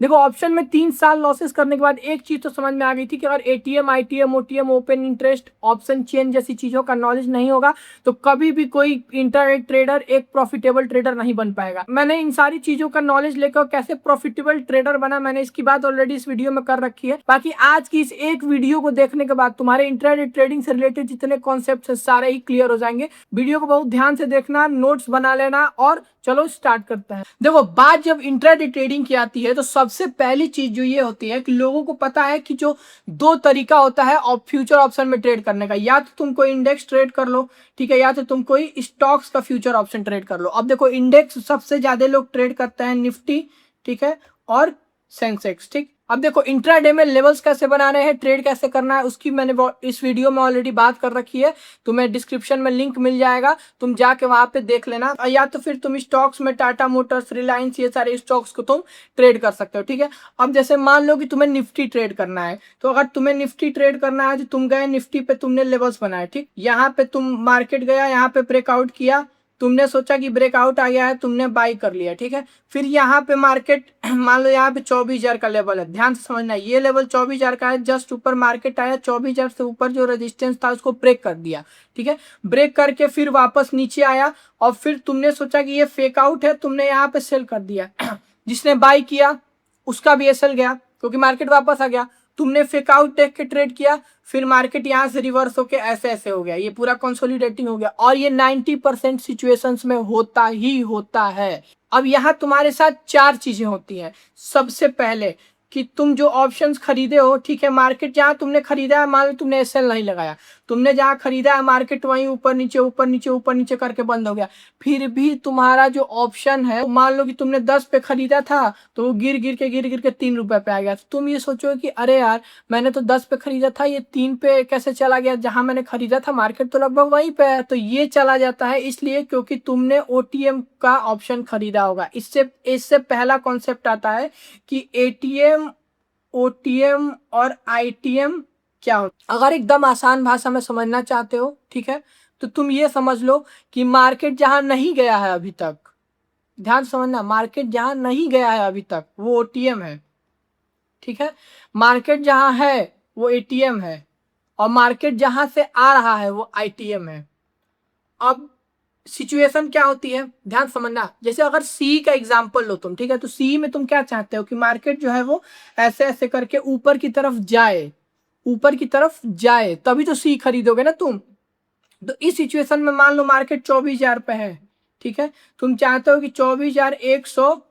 देखो ऑप्शन में 3 साल लॉसेस करने के बाद एक चीज तो समझ में आ गई थी कि अगर ATM, ITM, OTM, open interest, option chain जैसी चीजों का नॉलेज नहीं होगा तो कभी भी कोई इंटरनेट ट्रेडर एक प्रॉफिटेबल ट्रेडर नहीं बन पाएगा। मैंने इन सारी चीजों का नॉलेज लेकर कैसे प्रॉफिटेबल ट्रेडर बना, मैंने इसकी बात ऑलरेडी इस वीडियो में कर रखी है। बाकी आज की इस एक वीडियो को देखने के बाद तुम्हारे इंटरनेट ट्रेडिंग से रिलेटेड जितने कॉन्सेप्ट है सारे ही क्लियर हो जाएंगे। वीडियो को बहुत ध्यान से देखना, नोट्स बना लेना और चलो स्टार्ट करते हैं। देखो बात जब इंट्राडे ट्रेडिंग की आती है तो सबसे पहली चीज जो ये होती है कि लोगों को पता है कि जो दो तरीका होता है और फ्यूचर ऑप्शन में ट्रेड करने का, या तो तुम कोई इंडेक्स ट्रेड कर लो, ठीक है, या तो तुम कोई स्टॉक्स का फ्यूचर ऑप्शन ट्रेड कर लो। अब देखो इंडेक्स सबसे ज्यादा लोग ट्रेड करते हैं निफ्टी, ठीक है, और सेंसेक्स, ठीक। अब देखो इंट्राडे में लेवल्स कैसे बनाने हैं, ट्रेड कैसे करना है, उसकी मैंने इस वीडियो में ऑलरेडी बात कर रखी है। तुम्हें डिस्क्रिप्शन में लिंक मिल जाएगा, तुम जाके वहां पे देख लेना। या तो फिर तुम स्टॉक्स में टाटा मोटर्स, रिलायंस, ये सारे स्टॉक्स को तुम ट्रेड कर सकते हो, ठीक है। अब जैसे मान लो कि तुम्हें निफ्टी ट्रेड करना है, तो अगर तुम्हें निफ्टी ट्रेड करना है तो तुम गए निफ्टी पे, तुमने लेवल्स बनाए, ठीक। यहाँ पे तुम मार्केट गया, यहाँ पे ब्रेकआउट किया, तुमने सोचा कि ब्रेकआउट आ गया है, तुमने बाई कर लिया, ठीक है। फिर यहाँ पे मार्केट मान लो यहाँ पे 24,000 का लेवल है, ध्यान से समझना, ये लेवल 24,000 का है, जस्ट ऊपर मार्केट आया, 24,000 से ऊपर जो रेजिस्टेंस था उसको ब्रेक कर दिया, ठीक है। ब्रेक करके फिर वापस नीचे आया और फिर तुमने सोचा कि ये फेक आउट है, तुमने यहाँ पे सेल कर दिया। जिसने बाई किया उसका भी सेल गया क्योंकि मार्केट वापस आ गया। तुमने फेक आउट देख के ट्रेड किया, फिर मार्केट यहाँ से रिवर्स होके ऐसे ऐसे हो गया, ये पूरा कंसोलिडेटिंग हो गया। और ये 90% सिचुएशंस में होता ही होता है। अब यहाँ तुम्हारे साथ चार चीजें होती हैं। सबसे पहले कि तुम जो ऑप्शंस खरीदे हो, ठीक है, मार्केट जहाँ तुमने खरीदा है, मान लो तुमने एसएल नहीं लगाया, तुमने जहाँ खरीदा है मार्केट वहीं ऊपर नीचे ऊपर नीचे ऊपर नीचे करके बंद हो गया, फिर भी तुम्हारा जो ऑप्शन है, मान लो कि तुमने 10 पे खरीदा था तो वो गिर गिर के 3 रुपए पे आ गया। तो तुम ये सोचो कि अरे यार मैंने तो 10 पे खरीदा था, ये 3 पे कैसे चला गया, जहां मैंने खरीदा था मार्केट तो लगभग वहीं पे है। तो ये चला जाता है इसलिए क्योंकि तुमने ओटीएम का ऑप्शन खरीदा होगा। इससे इससे पहला कॉन्सेप्ट आता है कि एटीएम, ओटीएम और आईटीएम क्या होता है। अगर एकदम आसान भाषा में समझना चाहते हो, ठीक है, तो तुम ये समझ लो कि मार्केट जहां नहीं गया है अभी तक, ध्यान समझना, मार्केट जहां नहीं गया है अभी तक वो ओटीएम है, ठीक है। मार्केट जहां है वो एटीएम है और मार्केट जहां से आ रहा है वो आईटीएम है। अब सिचुएशन क्या होती है ध्यान समझना, जैसे अगर सी का एग्जांपल लो तुम, ठीक है, तो सी में तुम क्या चाहते हो कि मार्केट जो है वो ऐसे ऐसे करके ऊपर की तरफ जाए, ऊपर की तरफ जाए, तभी तो सी खरीदोगे ना तुम। तो इस सिचुएशन में मान लो मार्केट 24,000 पे है, ठीक है, तुम चाहते हो कि 24,100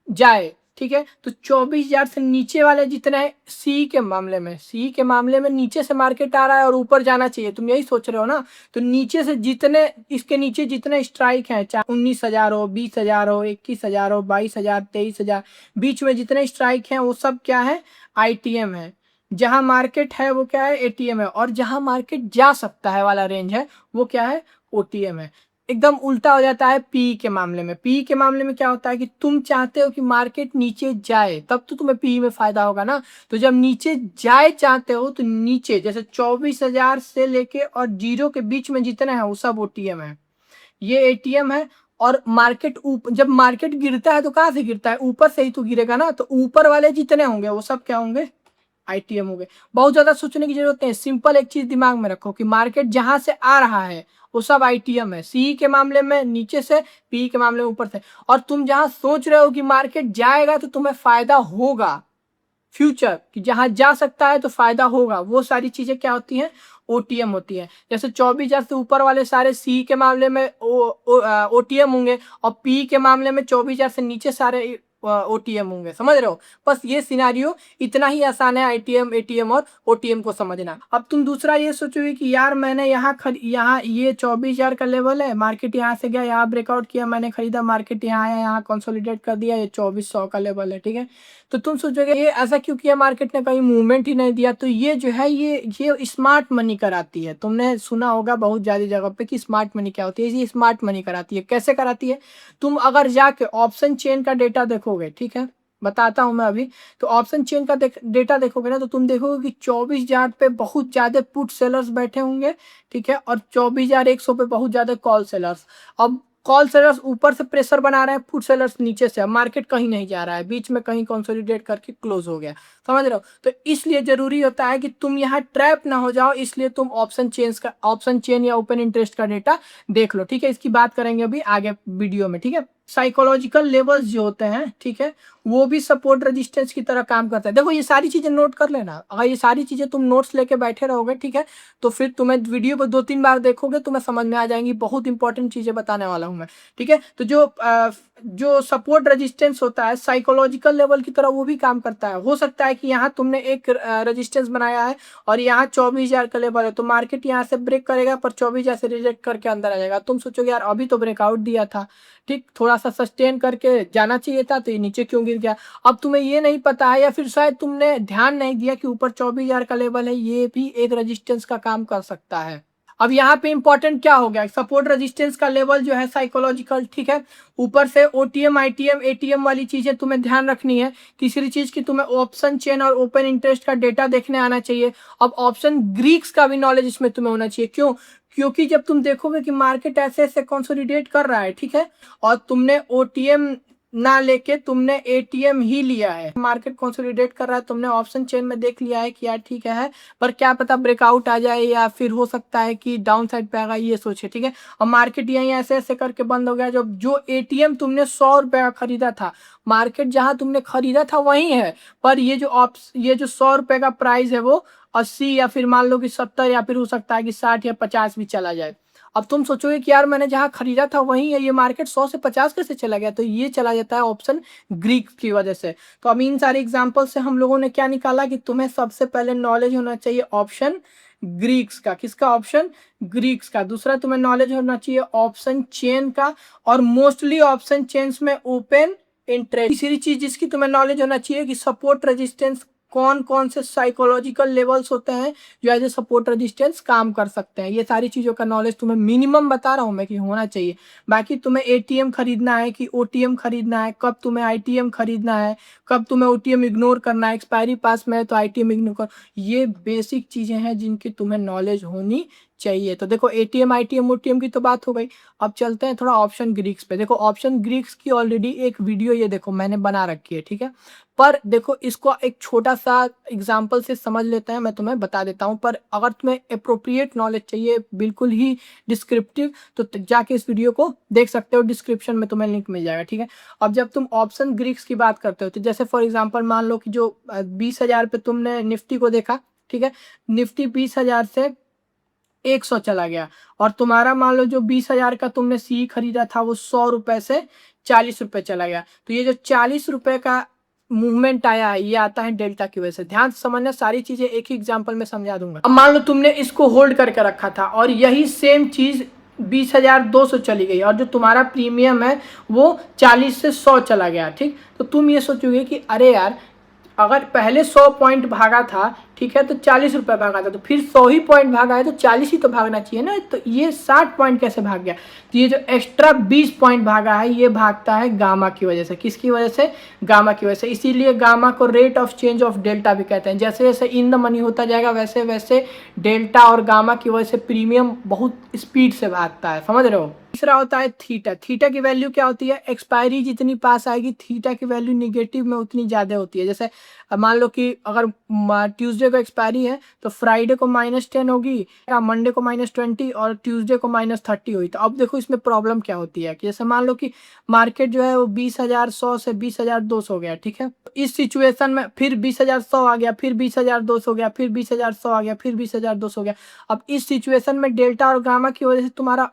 जाए, ठीक है। तो 24,000 से नीचे वाले जितने हैं, सी के मामले में, सी के मामले में नीचे से मार्केट आ रहा है और ऊपर जाना चाहिए, तुम यही सोच रहे हो ना। तो नीचे से जितने, इसके नीचे जितने स्ट्राइक हैं, चाहे 19,000 हो, 20,000 हो, 21,000 हो, 22,000, 23,000, बीच में जितने स्ट्राइक हैं वो सब क्या है, आईटीएम है। जहां मार्केट है वो क्या है, एटीएम है। और जहां मार्केट जा सकता है वाला रेंज है वो क्या है, ओटीएम है। एकदम उल्टा हो जाता है पी के मामले में। पी के मामले में क्या होता है कि तुम चाहते हो कि मार्केट नीचे जाए, तब तो तुम्हें पी में फायदा होगा ना। तो जब नीचे जाए चाहते हो तो नीचे जैसे 24,000 से लेके और जीरो के बीच में जितने हैं वो सब ओटीएम है, ये एटीएम है। और मार्केट जब मार्केट गिरता है तो कहां से गिरता है, ऊपर से ही तो गिरेगा ना। तो ऊपर वाले जितने होंगे वो सब क्या होंगे, आईटीएम हो गए। बहुत ज्यादा सोचने की जरूरत नहीं है, सिंपल एक चीज दिमाग में रखो कि मार्केट जहां से आ रहा है वो सब आईटीएम है। सी के मामले में नीचे से, पी के मामले में ऊपर से। और तुम जहां सोच रहे हो कि मार्केट जाएगा तो तुम्हें फायदा होगा, फ्यूचर कि जहां जा सकता है तो फायदा होगा, वो सारी चीजें क्या होती हैं, ओटीएम होती है। जैसे 24,000 से ऊपर वाले सारे सी के मामले में ओटीएम होंगे और पी के मामले में 24,000 से नीचे सारे ओटीएम होंगे, समझ रहे हो। बस ये सिनारियो इतना ही आसान है आईटीएम, एटीएम और ओटीएम को समझना। अब तुम दूसरा ये सोचोगे कि यार मैंने यहाँ ये 24,000 का लेवल है, मार्केट यहाँ से गया, यहाँ ब्रेकआउट किया, मैंने खरीदा, मार्केट यहाँ आया, यहाँ कंसोलिडेट कर दिया, ये 2400 का लेवल है, ठीक है। तो तुम सोचोगे ये ऐसा क्यों किया, मार्केट ने कहीं मूवमेंट ही नहीं दिया। तो ये जो है ये स्मार्ट मनी कराती है। तुमने सुना होगा बहुत ज्यादा जगह पे कि स्मार्ट मनी क्या होती है, ये स्मार्ट मनी कराती है। कैसे कराती है, तुम अगर जाके ऑप्शन चेन का डेटा देखोगे, ठीक है, बताता हूं मैं अभी। तो ऑप्शन चेन का डेटा देखोगे ना तो तुम देखोगे कि 24,000 पे बहुत ज्यादा पुट सेलर्स बैठे होंगे, ठीक है, और 24,100 पे बहुत ज्यादा कॉल सेलर्स। अब कॉल सेलर्स ऊपर से प्रेशर बना रहे हैं, पुट सेलर्स नीचे से, मार्केट कहीं नहीं जा रहा है, बीच में कहीं कंसोलिडेट करके क्लोज हो गया, समझ रहे हो। तो इसलिए जरूरी होता है कि तुम यहाँ ट्रैप ना हो जाओ, इसलिए तुम ऑप्शन चेन या ओपन इंटरेस्ट का डेटा देख लो, ठीक है। इसकी बात करेंगे अभी आगे वीडियो में, ठीक है। साइकोलॉजिकल लेवल्स जो होते हैं, ठीक है, वो भी सपोर्ट रेजिस्टेंस की तरह काम करता है। देखो ये सारी चीजें नोट कर लेना, अगर ये सारी चीजें तुम नोट्स लेके बैठे रहोगे, ठीक है, तो फिर तुम्हें वीडियो को 2-3 बार देखोगे, तुम्हें समझ में आ जाएंगी, बहुत इंपॉर्टेंट चीजें बताने वाला हूँ मैं, ठीक है। तो जो सपोर्ट रेजिस्टेंस होता है साइकोलॉजिकल लेवल की तरह वो भी काम करता है। हो सकता है कि यहाँ तुमने एक रेजिस्टेंस बनाया है और यहाँ 24,000 का लेवल है, तो मार्केट यहाँ से ब्रेक करेगा पर 24,000 से रिजेक्ट करके अंदर आ जाएगा। तुम सोचोगे यार अभी तो ब्रेकआउट दिया था, ठीक, थोड़ा सा सस्टेन करके जाना चाहिए था, तो ये नीचे क्यों गिर गया। अब तुम्हें ये नहीं पता है या फिर शायद तुमने ध्यान नहीं दिया कि ऊपर 24,000 का लेवल है, ये भी एक रेजिस्टेंस का काम कर सकता है। अब यहाँ पे इंपॉर्टेंट क्या हो गया, सपोर्ट रेजिस्टेंस का लेवल जो है साइकोलॉजिकल, ठीक है। ऊपर से ओटीएम आईटीएम एटीएम वाली चीजें तुम्हें ध्यान रखनी है। तीसरी चीज की तुम्हें ऑप्शन चेन और ओपन इंटरेस्ट का डेटा देखने आना चाहिए। अब ऑप्शन ग्रीक्स का भी नॉलेज इसमें तुम्हें होना चाहिए। क्यों? क्योंकि जब तुम देखोगे कि मार्केट ऐसे ऐसे कंसोलिडेट कर रहा है, ठीक है, और तुमने ओटीएम ना लेके तुमने एटीएम ही लिया है, मार्केट कंसोलिडेट कर रहा है, तुमने ऑप्शन चेन में देख लिया है कि यार ठीक है, पर क्या पता ब्रेकआउट आ जाए या फिर हो सकता है कि डाउन साइड पे आएगा, ये सोचे, ठीक है। और मार्केट यहीं ऐसे ऐसे करके बंद हो गया। जो एटीएम तुमने 100 रुपए का खरीदा था, मार्केट जहां तुमने खरीदा था वही है, पर ये जो 100 रुपए का प्राइस है वो 80 या फिर मान लो कि 70 या फिर हो सकता है कि 60 या 50 भी चला जाए। अब तुम सोचोगे कि यार मैंने जहां खरीदा था वहीं है, ये मार्केट 100 से 50 कैसे चला गया, तो ये चला जाता है ऑप्शन ग्रीक की वजह से। तो अब इन सारे एग्जांपल से हम लोगों ने क्या निकाला कि तुम्हें सबसे पहले नॉलेज होना चाहिए ऑप्शन ग्रीक्स का। किसका? ऑप्शन ग्रीक्स का। दूसरा तुम्हें नॉलेज होना चाहिए ऑप्शन चेन का, और मोस्टली ऑप्शन चेन्स में ओपन इंटरेस्ट। तीसरी चीज जिसकी तुम्हें नॉलेज होना चाहिए कि सपोर्ट रेजिस्टेंस कौन कौन से साइकोलॉजिकल लेवल्स होते हैं जो एज ए सपोर्ट रेजिस्टेंस काम कर सकते हैं। ये सारी चीजों का नॉलेज तुम्हें मिनिमम बता रहा हूं मैं कि होना चाहिए। बाकी तुम्हें एटीएम खरीदना है कि ओटीएम खरीदना है, कब तुम्हें आईटीएम खरीदना है, कब तुम्हें ओटीएम इग्नोर करना है, एक्सपायरी पास में है तो आईटीएम इग्नोर कर, ये बेसिक चीजें हैं जिनकी तुम्हें नॉलेज होनी चाहिए। तो देखो एटीएम आईटीएम ओटीएम की तो बात हो गई। अब चलते हैं थोड़ा ऑप्शन ग्रीक्स पे। देखो ऑप्शन ग्रीक्स की ऑलरेडी एक वीडियो ये देखो मैंने बना रखी है, ठीक है, पर देखो इसको एक छोटा सा एग्जांपल से समझ लेते हैं, मैं तुम्हें बता देता हूं। पर अगर तुम्हें अप्रोप्रिएट नॉलेज चाहिए बिल्कुल ही डिस्क्रिप्टिव, तो जाके इस वीडियो को देख सकते हो, डिस्क्रिप्शन में तुम्हें लिंक मिल जाएगा, ठीक है। अब जब तुम ऑप्शन ग्रीक्स की बात करते हो तो जैसे फॉर एग्जाम्पल मान लो कि जो 20,000 पे तुमने निफ्टी को देखा, ठीक है, निफ्टी 20,000 से 100 चला गया, और तुम्हारा मान लो जो 20,000 का तुमने सी खरीदा था वो 100 रुपए से 40 रुपए चला गया। तो ये जो 40 रुपए का मूवमेंट आया है, ये आता है डेल्टा की वजह से। ध्यान से समझना, सारी चीजें एक ही एग्जांपल में समझा दूंगा। अब मान लो तुमने इसको होल्ड करके रखा था और यही सेम चीज 20,200 चली गई, और जो तुम्हारा प्रीमियम है वो 40 से 100 चला गया, ठीक। तो तुम ये सोचोगे कि अरे यार अगर पहले 100 पॉइंट भागा था, ठीक है, तो 40 रुपए भागा था, तो फिर 100 ही पॉइंट भागा है तो 40 ही तो भागना चाहिए ना, तो ये 60 पॉइंट कैसे भाग गया। तो ये जो एक्स्ट्रा 20 पॉइंट भागा है ये भागता है गामा की वजह से। किसकी वजह से? गामा की वजह से। इसीलिए गामा को rate of change of delta भी कहते हैं। जैसे जैसे इन द मनी होता जाएगा वैसे वैसे डेल्टा और गामा की वजह से प्रीमियम बहुत स्पीड से भागता है, समझ रहे हो। तीसरा होता है थीटा। थीटा की वैल्यू क्या होती है? एक्सपायरी जितनी पास आएगी थीटा की वैल्यू निगेटिव में उतनी ज्यादा होती है। जैसे मान लो कि अगर ट्यूसडे को एक्सपायरी है तो फ्राइडे को -10 होगी, मंडे को -20 और ट्यूसडे को -30 हुई। तो अब देखो इसमें प्रॉब्लम क्या होती है कि जैसे मान लो कि मार्केट जो है वो 20,100 से 20,200 हो गया, ठीक है। तो इस सिचुएशन में फिर 20,100 आ गया, फिर 20,200 हो गया, फिर 20,100 आ गया, फिर 20,200 हो गया। अब इस सिचुएशन में डेल्टा और गामा की वजह से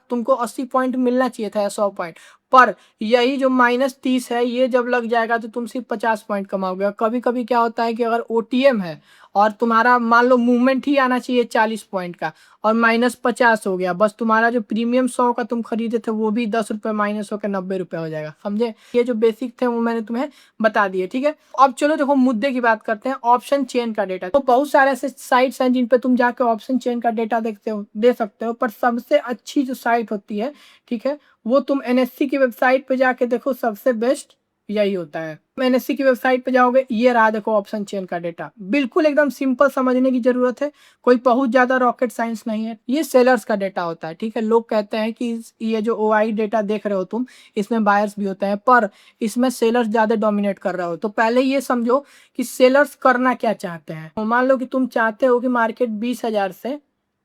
तुमको 80 पॉइंट मिलना चाहिए था या 100 पॉइंट, पर यही जो -30 है ये जब लग जाएगा तो तुम सिर्फ 50 पॉइंट कमाओगे। कभी कभी क्या होता है कि अगर ओटीएम है और तुम्हारा मान लो मूवमेंट ही आना चाहिए 40 पॉइंट का और -50 हो गया, बस तुम्हारा जो प्रीमियम 100 का तुम खरीदे थे वो भी 10 रुपए माइनस होकर 90 रुपए हो जाएगा, समझे। ये जो बेसिक थे वो मैंने तुम्हें बता दिए, ठीक है। अब चलो देखो मुद्दे की बात करते हैं, ऑप्शन चेन का डेटा। तो बहुत सारे ऐसे साइट्स हैं जिन पे तुम जाके ऑप्शन चेन का डेटा दे सकते हो, पर सबसे अच्छी जो साइट होती है, ठीक है, वो तुम एनएससी की वेबसाइट पे जाके देखो, सबसे बेस्ट यही होता है। एनएससी की वेबसाइट पे जाओगे, ये रहा देखो ऑप्शन चेन का डेटा, बिल्कुल एकदम सिंपल, समझने की जरूरत है, कोई बहुत ज्यादा रॉकेट साइंस नहीं है। ये सेलर्स का डेटा होता है, ठीक है। लोग कहते हैं कि ये जो ओआई डेटा देख रहे हो तुम, इसमें बायर्स भी होते हैं, पर इसमें सेलर्स ज्यादा डोमिनेट कर रहे हो। तो पहले ये समझो कि सेलर्स करना क्या चाहते हैं। मान लो कि तुम चाहते हो कि मार्केट 20,000 से,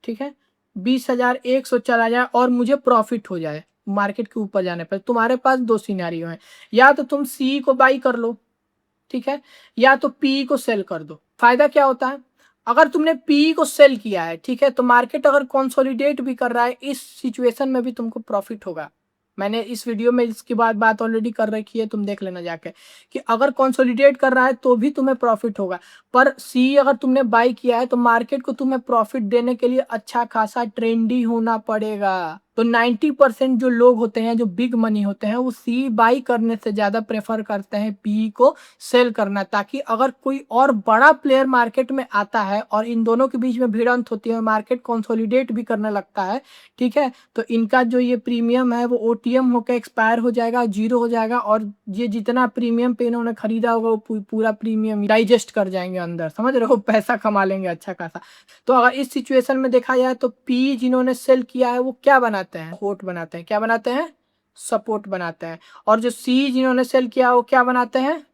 ठीक है, 20,100 चला जाए और मुझे प्रॉफिट हो जाए मार्केट के ऊपर जाने पर। तुम्हारे पास दो सिनेरियो है, या तो तुम सी को बाई कर लो, ठीक है, या तो पी को सेल कर दो। फायदा क्या होता है, अगर तुमने पी को सेल किया है, ठीक है, तो मार्केट अगर कंसोलिडेट भी कर रहा है, इस सिचुएशन में भी तुमको प्रॉफिट होगा। मैंने इस वीडियो में इसकी बात ऑलरेडी कर रखी है, तुम देख लेना जाके, कि अगर कंसोलिडेट कर रहा है तो भी तुम्हें प्रॉफिट होगा। पर सी अगर तुमने बाई किया है तो मार्केट को तुम्हें प्रॉफिट देने के लिए अच्छा खासा ट्रेंडी होना पड़ेगा। तो 90% जो लोग होते हैं, जो बिग मनी होते हैं, वो सी बाई करने से ज्यादा प्रेफर करते हैं पी को सेल करना, ताकि अगर कोई और बड़ा प्लेयर मार्केट में आता है और इन दोनों के बीच में भिड़ंत होती है, मार्केट कंसोलिडेट भी करने लगता है, ठीक है, तो इनका जो ये प्रीमियम है वो ओटीएम होकर एक्सपायर हो जाएगा, जीरो हो जाएगा, और ये जितना प्रीमियम पे इन्होंने खरीदा होगा वो पूरा प्रीमियम डाइजेस्ट कर जाएंगे अंदर, समझ रहे हो, पैसा कमा लेंगे अच्छा खासा। तो अगर इस सिचुएशन में देखा जाए तो पी जिन्होंने सेल किया है वो क्या बनाते हैं, सपोर्ट बनाते हैं। क्या बनाते हैं, सपोर्ट बनाते हैं। और जो सी जिन्होंने सेल किया वो क्या बनाते हैं,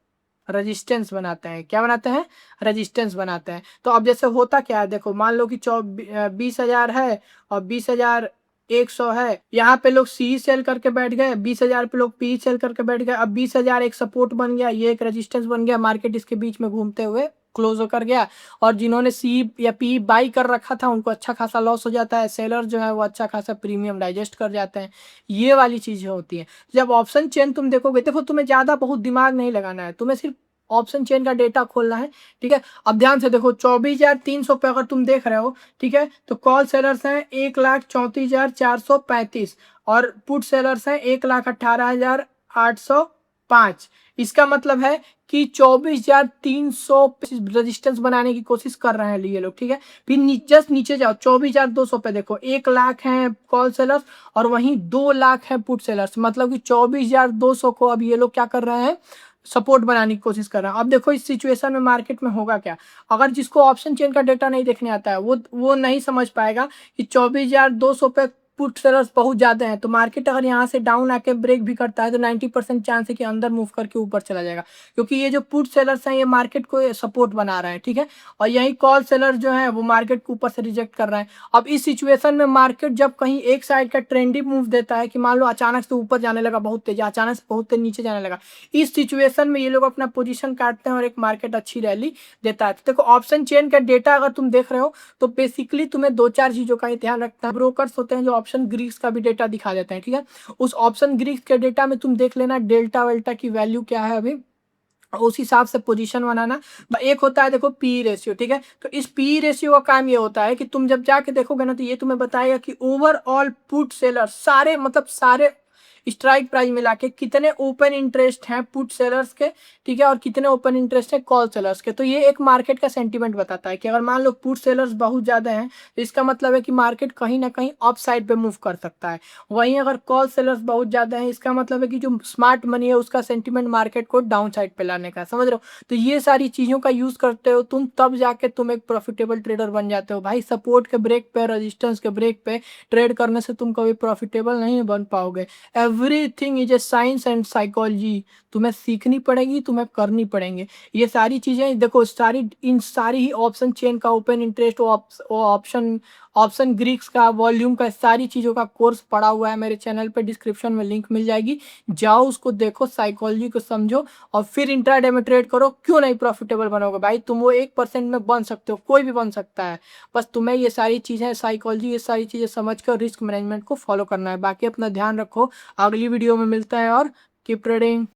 रेजिस्टेंस बनाते हैं। क्या बनाते हैं, रेजिस्टेंस बनाते हैं। तो अब जैसे होता क्या है, देखो मान लो कि 20,000 है और 20,100 है, यहाँ पे लोग सी सेल करके बैठ गए, 20,000 पे लोग पी सेल करके बैठ गए। अब 20,000 एक सपोर्ट बन गया, ये एक रेजिस्टेंस बन गया, मार्केट इसके बीच में घूमते हुए क्लोज होकर गया। और जिन्होंने सी या पी बाई कर रखा था उनको अच्छा खासा लॉस हो जाता है, सेलर जो है वो अच्छा खासा प्रीमियम डाइजेस्ट कर जाते हैं। ये वाली चीजें होती हैं। जब ऑप्शन चेन तुम देखोगे, देखो तुम्हें ज्यादा बहुत दिमाग नहीं लगाना है, तुम्हें सिर्फ ऑप्शन चेन का डेटा खोलना है, ठीक है। अब ध्यान से देखो, 24,300 पे अगर तुम देख रहे हो, ठीक है, तो कॉल सेलर्स हैं 1,34,435 और पुट सेलर्स हैं 1,18,805। इसका मतलब है कि 24,300 रेजिस्टेंस बनाने की कोशिश कर रहे हैं ये लोग, ठीक है। फिर जस्ट नीचे जाओ, 24,200 पे देखो, 1 लाख है कॉल सेलर्स और वहीं 2 लाख है पुट सेलर्स, मतलब कि 24,200 को अब ये लोग क्या कर रहे हैं, सपोर्ट बनाने की कोशिश कर रहा है। अब देखो इस सिचुएशन में मार्केट में होगा क्या, अगर जिसको ऑप्शन चेन का डेटा नहीं देखने आता है वो नहीं समझ पाएगा कि 24,200 पे पुट सेलर्स बहुत ज्यादा हैं, तो मार्केट अगर यहाँ से डाउन आके ब्रेक भी करता है तो 90% चांस है कि अंदर मूव करके ऊपर चला जाएगा, क्योंकि ये जो पुट सेलर्स हैं ये मार्केट को सपोर्ट बना रहे हैं, ठीक है। और यही कॉल सेलर जो है वो मार्केट को ऊपर से रिजेक्ट कर रहे हैं। अब इस सिचुएशन में मार्केट जब कहीं एक साइड का ट्रेंडी मूव देता है, कि मान लो अचानक से ऊपर जाने लगा बहुत तेज, अचानक से बहुत तेज नीचे जाने लगा, इस सिचुएशन में ये लोग अपना पोजीशन काटते हैं और एक मार्केट अच्छी रैली देता है। तो देखो ऑप्शन चेन का डेटा अगर तुम देख रहे हो तो बेसिकली तुम्हें दो चार चीजों का ध्यान रखना है। ब्रोकर्स होते हैं जो ऑप्शन ग्रीक्स का भी डेटा दिखा देते हैं, ठीक है। उस ऑप्शन ग्रीक्स के डेटा में तुम देख लेना डेल्टा वेल्टा की वैल्यू क्या है अभी, उस हिसाब से पोजीशन बनाना। एक होता है देखो पी रेशियो, ठीक है। तो इस पी रेशियो का काम ये होता है कि तुम जब जाके देखोगे ना तो ये तुम्हें बताएगा कि ओवरऑल पुट सेलर सारे, मतलब सारे स्ट्राइक प्राइस मिला के कितने ओपन इंटरेस्ट हैं पुट सेलर्स के, ठीक है, और कितने ओपन इंटरेस्ट है कॉल सेलर्स के। तो ये एक मार्केट का सेंटीमेंट बताता है कि अगर मान लो पुट सेलर्स बहुत ज्यादा हैं तो इसका मतलब है कि मार्केट कहीं ना कहीं अप साइड पे मूव कर सकता है। वहीं अगर कॉल सेलर्स बहुत ज्यादा हैं इसका मतलब है कि जो स्मार्ट मनी है उसका सेंटीमेंट मार्केट को डाउन साइड पे लाने का, समझ रहे हो। तो ये सारी चीजों का यूज करते हो तुम, तब जाके तुम एक प्रॉफिटेबल ट्रेडर बन जाते हो भाई। सपोर्ट के ब्रेक पे, रेजिस्टेंस के ब्रेक पे ट्रेड करने से तुम कभी प्रॉफिटेबल नहीं बन पाओगे। Everything is a science and psychology, तुम्हें सीखनी पड़ेगी, तुम्हें करनी पड़ेंगे ये सारी चीजें। देखो सारी, इन सारी ही ऑप्शन चेन का, ओपन इंटरेस्ट, ऑप्शन ग्रीक्स का, वॉल्यूम का, सारी चीजों का कोर्स पड़ा हुआ है मेरे चैनल पे, डिस्क्रिप्शन में लिंक मिल जाएगी, जाओ उसको देखो, साइकोलॉजी को समझो और फिर इंट्राडे में ट्रेड करो। क्यों नहीं प्रॉफिटेबल बनोगे भाई, तुम वो 1% में बन सकते हो, कोई भी बन सकता है। बस तुम्हें ये सारी चीजें, साइकोलॉजी, ये सारी चीजें समझ कर रिस्क मैनेजमेंट को फॉलो करना है। बाकी अपना ध्यान रखो, अगली वीडियो में मिलता है और कीप ट्रेडिंग।